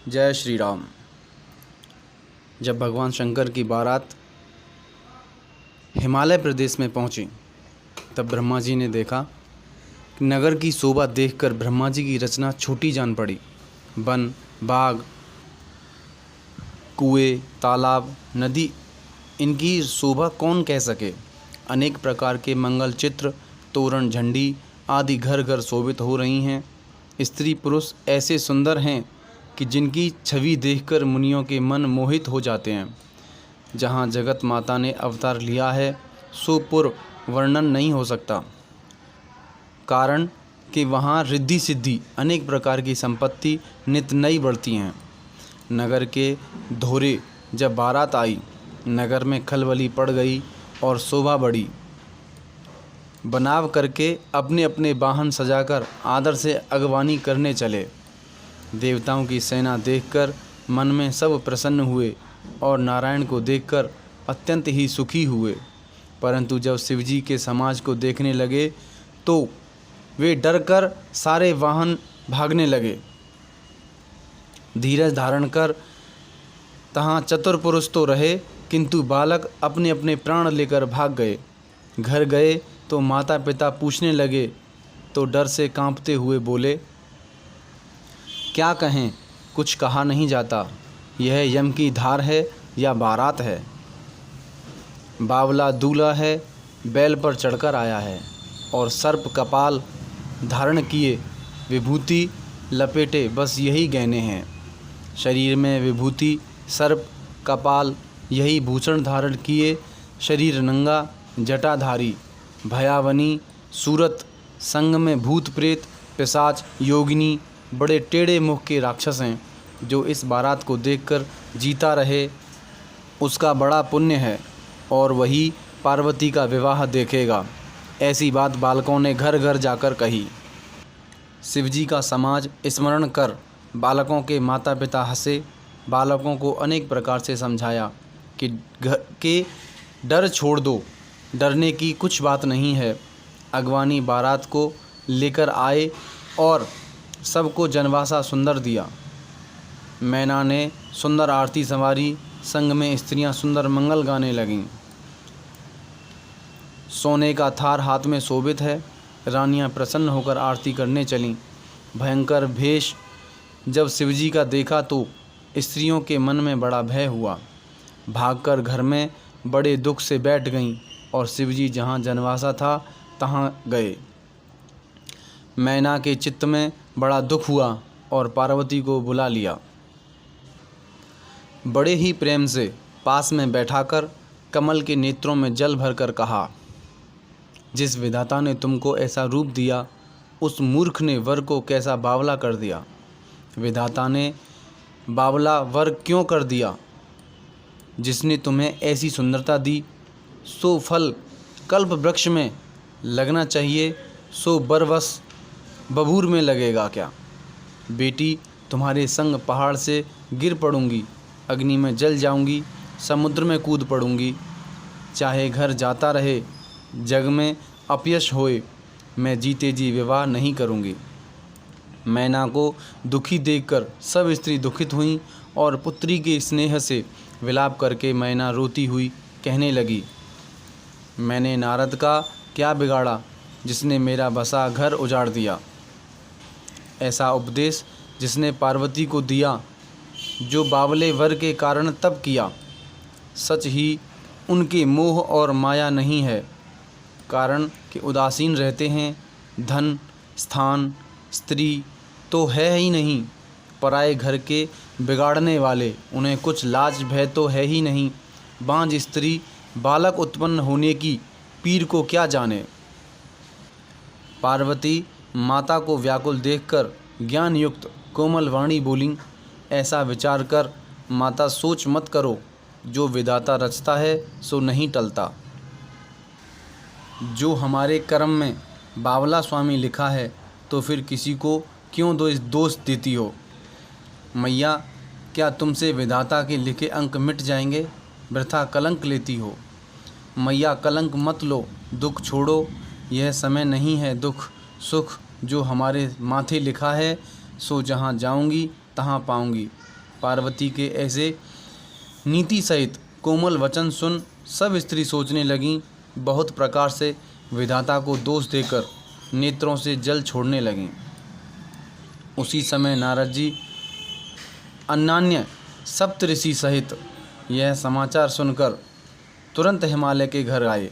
जय श्री राम। जब भगवान शंकर की बारात हिमालय प्रदेश में पहुंची, तब ब्रह्मा जी ने देखा कि नगर की शोभा देखकर ब्रह्मा जी की रचना छोटी जान पड़ी। वन, बाग, कुएं, तालाब, नदी, इनकी शोभा कौन कह सके। अनेक प्रकार के मंगल चित्र, तोरण, झंडी आदि घर घर शोभित हो रही हैं। स्त्री पुरुष ऐसे सुंदर हैं कि जिनकी छवि देखकर मुनियों के मन मोहित हो जाते हैं। जहाँ जगत माता ने अवतार लिया है, सो पूर्व वर्णन नहीं हो सकता। कारण कि वहाँ रिद्धि सिद्धि अनेक प्रकार की संपत्ति नित नई बढ़ती हैं। नगर के धोरे जब बारात आई, नगर में खलबली पड़ गई और शोभा बढ़ी। बनाव करके अपने अपने वाहन सजाकर आदर से अगवानी करने चले। देवताओं की सेना देखकर मन में सब प्रसन्न हुए और नारायण को देखकर अत्यंत ही सुखी हुए। परंतु जब शिवजी के समाज को देखने लगे तो वे डरकर सारे वाहन भागने लगे। धीरज धारण कर तहाँ चतुर पुरुष तो रहे, किंतु बालक अपने अपने प्राण लेकर भाग गए। घर गए तो माता पिता पूछने लगे तो डर से कांपते हुए बोले, क्या कहें, कुछ कहा नहीं जाता। यह यम की धार है या बारात है। बावला दूल्हा है, बैल पर चढ़कर आया है और सर्प कपाल धारण किए, विभूति लपेटे, बस यही गहने हैं। शरीर में विभूति, सर्प कपाल, यही भूषण धारण किए, शरीर नंगा, जटाधारी, भयावनी सूरत, संग में भूत प्रेत, पिशाच, योगिनी, बड़े टेढ़े मुख के राक्षस हैं। जो इस बारात को देखकर जीता रहे उसका बड़ा पुण्य है और वही पार्वती का विवाह देखेगा। ऐसी बात बालकों ने घर घर जाकर कही। शिवजी का समाज स्मरण कर बालकों के माता पिता हंसे। बालकों को अनेक प्रकार से समझाया कि घर के डर छोड़ दो, डरने की कुछ बात नहीं है। अगवानी बारात को लेकर आए और सबको जनवासा सुंदर दिया। मैना ने सुंदर आरती संवारी, संग में स्त्रियां सुंदर मंगल गाने लगीं। सोने का थार हाथ में शोभित है। रानियां प्रसन्न होकर आरती करने चलीं। भयंकर भेष जब शिवजी का देखा तो स्त्रियों के मन में बड़ा भय हुआ। भागकर घर में बड़े दुख से बैठ गईं और शिवजी जहाँ जनवासा था तहाँ गए। मैना के चित्त में बड़ा दुख हुआ और पार्वती को बुला लिया। बड़े ही प्रेम से पास में बैठाकर कमल के नेत्रों में जल भरकर कहा, जिस विधाता ने तुमको ऐसा रूप दिया, उस मूर्ख ने वर को कैसा बावला कर दिया। विधाता ने बावला वर क्यों कर दिया? जिसने तुम्हें ऐसी सुंदरता दी, सो फल कल्प वृक्ष में लगना चाहिए, सो बरवस बबूर में लगेगा क्या? बेटी, तुम्हारे संग पहाड़ से गिर पड़ूंगी, अग्नि में जल जाऊंगी, समुद्र में कूद पड़ूंगी। चाहे घर जाता रहे, जग में अपयश होए, मैं जीते जी विवाह नहीं करूंगी। मैना को दुखी देखकर सब स्त्री दुखित हुईं और पुत्री के स्नेह से विलाप करके मैना रोती हुई कहने लगी, मैंने नारद का क्या बिगाड़ा जिसने मेरा बसा घर उजाड़ दिया। ऐसा उपदेश जिसने पार्वती को दिया, जो बावले वर के कारण तब किया। सच ही उनके मोह और माया नहीं है, कारण कि उदासीन रहते हैं। धन, स्थान, स्त्री तो है ही नहीं। पराए घर के बिगाड़ने वाले, उन्हें कुछ लाज भय तो है ही नहीं। बांझ स्त्री बालक उत्पन्न होने की पीर को क्या जाने। पार्वती माता को व्याकुल देखकर ज्ञान युक्त कोमल वाणी बोली, ऐसा विचार कर माता सोच मत करो, जो विधाता रचता है सो नहीं टलता। जो हमारे कर्म में बावला स्वामी लिखा है तो फिर किसी को क्यों दोष देती हो। मैया, क्या तुमसे विधाता के लिखे अंक मिट जाएंगे? वृथा कलंक लेती हो। मैया, कलंक मत लो, दुख छोड़ो। यह समय नहीं है दुख सुख, जो हमारे माथे लिखा है सो जहाँ जाऊंगी तहाँ पाऊंगी। पार्वती के ऐसे नीति सहित कोमल वचन सुन सब स्त्री सोचने लगीं, बहुत प्रकार से विधाता को दोष देकर नेत्रों से जल छोड़ने लगीं। उसी समय नारद जी अन्यान्य सप्तऋषि सहित यह समाचार सुनकर तुरंत हिमालय के घर आए।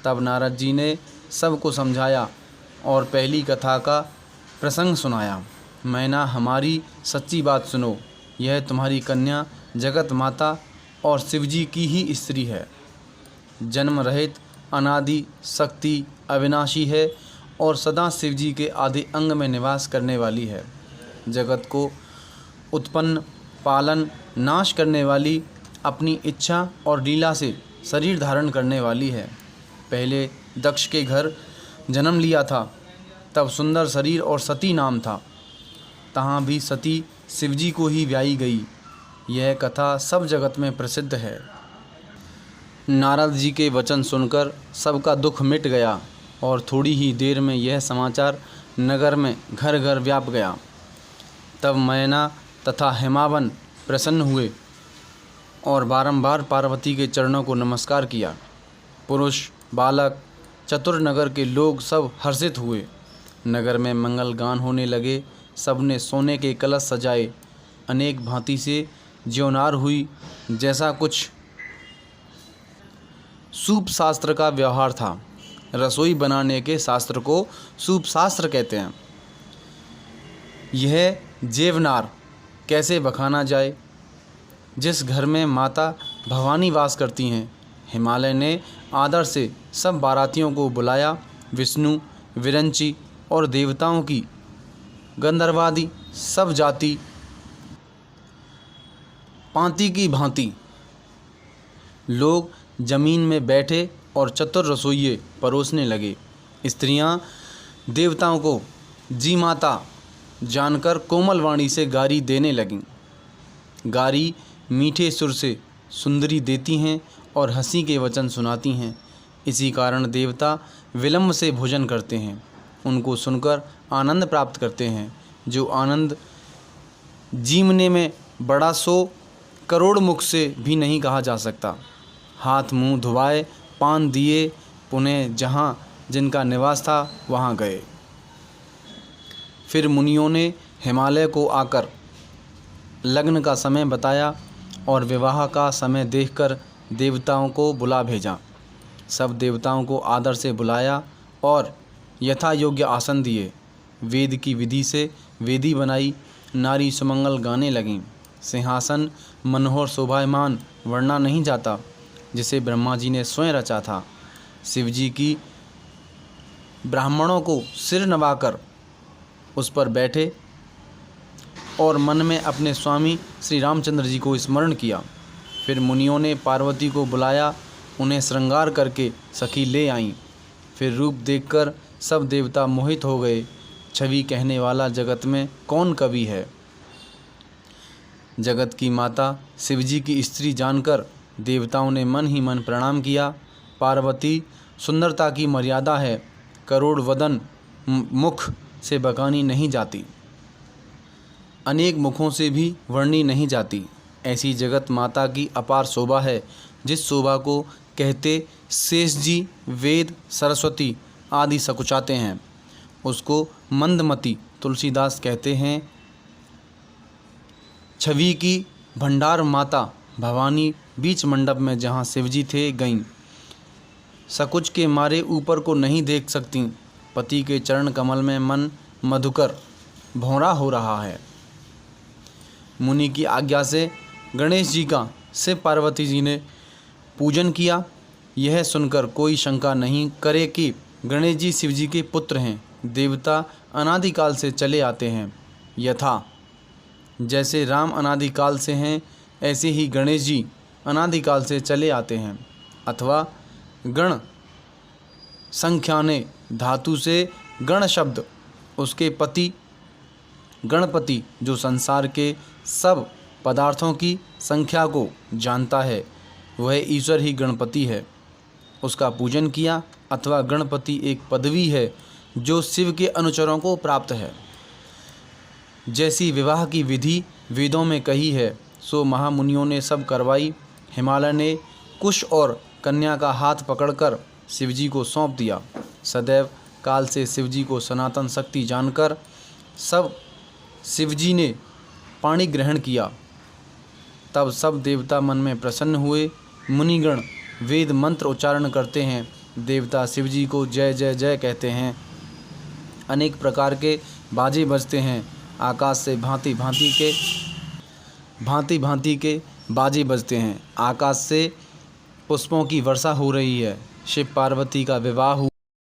तब नारद जी ने सबको समझाया और पहली कथा का प्रसंग सुनाया। मैना, हमारी सच्ची बात सुनो, यह तुम्हारी कन्या जगत माता और शिवजी की ही स्त्री है। जन्म रहित, अनादि, शक्ति, अविनाशी है और सदा शिवजी के आदि अंग में निवास करने वाली है। जगत को उत्पन्न, पालन, नाश करने वाली, अपनी इच्छा और लीला से शरीर धारण करने वाली है। पहले दक्ष के घर जन्म लिया था, तब सुंदर शरीर और सती नाम था। तहाँ भी सती शिवजी को ही ब्याई गई। यह कथा सब जगत में प्रसिद्ध है। नारद जी के वचन सुनकर सबका दुख मिट गया और थोड़ी ही देर में यह समाचार नगर में घर घर व्याप गया। तब मैना तथा हिमावन प्रसन्न हुए और बारंबार पार्वती के चरणों को नमस्कार किया। पुरुष, बालक, चतुर नगर के लोग सब हर्षित हुए। नगर में मंगल गान होने लगे। सबने सोने के कलश सजाए। अनेक भांति से ज्योनार हुई, जैसा कुछ सूप शास्त्र का व्यवहार था। रसोई बनाने के शास्त्र को सूप शास्त्र कहते हैं। यह जेवनार कैसे बखाना जाए। जिस घर में माता भवानी वास करती हैं, हिमालय ने आदर से सब बारातियों को बुलाया। विष्णु, विरंची और देवताओं की गंधर्वादि सब जाति पांति की भांति लोग जमीन में बैठे और चतुर रसोइये परोसने लगे। स्त्रियां देवताओं को जी माता जानकर कोमल वाणी से गारी देने लगीं। गारी मीठे सुर से सुंदरी देती हैं और हंसी के वचन सुनाती हैं। इसी कारण देवता विलंब से भोजन करते हैं। उनको सुनकर आनंद प्राप्त करते हैं, जो आनंद जीवने में बड़ा 100 करोड़ मुख से भी नहीं कहा जा सकता। हाथ मुंह धुआए, पान दिए, पुनः जहाँ जिनका निवास था वहाँ गए। फिर मुनियों ने हिमालय को आकर लग्न का समय बताया और विवाह का समय देखकर देवताओं को बुला भेजा। सब देवताओं को आदर से बुलाया और यथा योग्य आसन दिए। वेद की विधि से वेदी बनाई। नारी सुमंगल गाने लगीं। सिंहासन मनोहर शोभायमान वर्णा नहीं जाता, जिसे ब्रह्मा जी ने स्वयं रचा था। शिवजी की ब्राह्मणों को सिर नवाकर उस पर बैठे और मन में अपने स्वामी श्री रामचंद्र जी को स्मरण किया। फिर मुनियों ने पार्वती को बुलाया। उन्हें श्रृंगार करके सखी ले आईं। फिर रूप देखकर सब देवता मोहित हो गए। छवि कहने वाला जगत में कौन कवि है। जगत की माता शिवजी की स्त्री जानकर देवताओं ने मन ही मन प्रणाम किया। पार्वती सुंदरता की मर्यादा है, करोड़ वदन मुख से बखानी नहीं जाती, अनेक मुखों से भी वर्णी नहीं जाती। ऐसी जगत माता की अपार शोभा है, जिस शोभा को कहते शेष जी, वेद, सरस्वती आदि सकुचाते हैं। उसको मंदमती तुलसीदास कहते हैं। छवि की भंडार माता भवानी बीच मंडप में जहाँ शिवजी थे गईं। सकुच के मारे ऊपर को नहीं देख सकती। पति के चरण कमल में मन मधुकर भौरा हो रहा है। मुनि की आज्ञा से गणेश जी का शिव पार्वती जी ने पूजन किया। यह सुनकर कोई शंका नहीं करे कि गणेश जी शिव जी के पुत्र हैं। देवता अनादिकाल से चले आते हैं। यथा जैसे राम अनादिकाल से हैं, ऐसे ही गणेश जी अनादिकाल से चले आते हैं। अथवा गण संख्याने धातु से गण शब्द, उसके पति गणपति जो संसार के सब पदार्थों की संख्या को जानता है, वह ईश्वर ही गणपति है। उसका पूजन किया। अथवा गणपति एक पदवी है जो शिव के अनुचरों को प्राप्त है। जैसी विवाह की विधि वेदों में कही है, सो महामुनियों ने सब करवाई। हिमालय ने कुश और कन्या का हाथ पकड़कर शिवजी को सौंप दिया। सदैव काल से शिवजी को सनातन शक्ति जानकर सब शिवजी ने पाणी ग्रहण किया। तब सब देवता मन में प्रसन्न हुए। मुनिगण वेद मंत्र उच्चारण करते हैं। देवता शिवजी को जय जय जय कहते हैं। अनेक प्रकार के बाजे बजते हैं। आकाश से भांति भांति के बाजे बजते हैं। आकाश से पुष्पों की वर्षा हो रही है। शिव पार्वती का विवाह हुआ।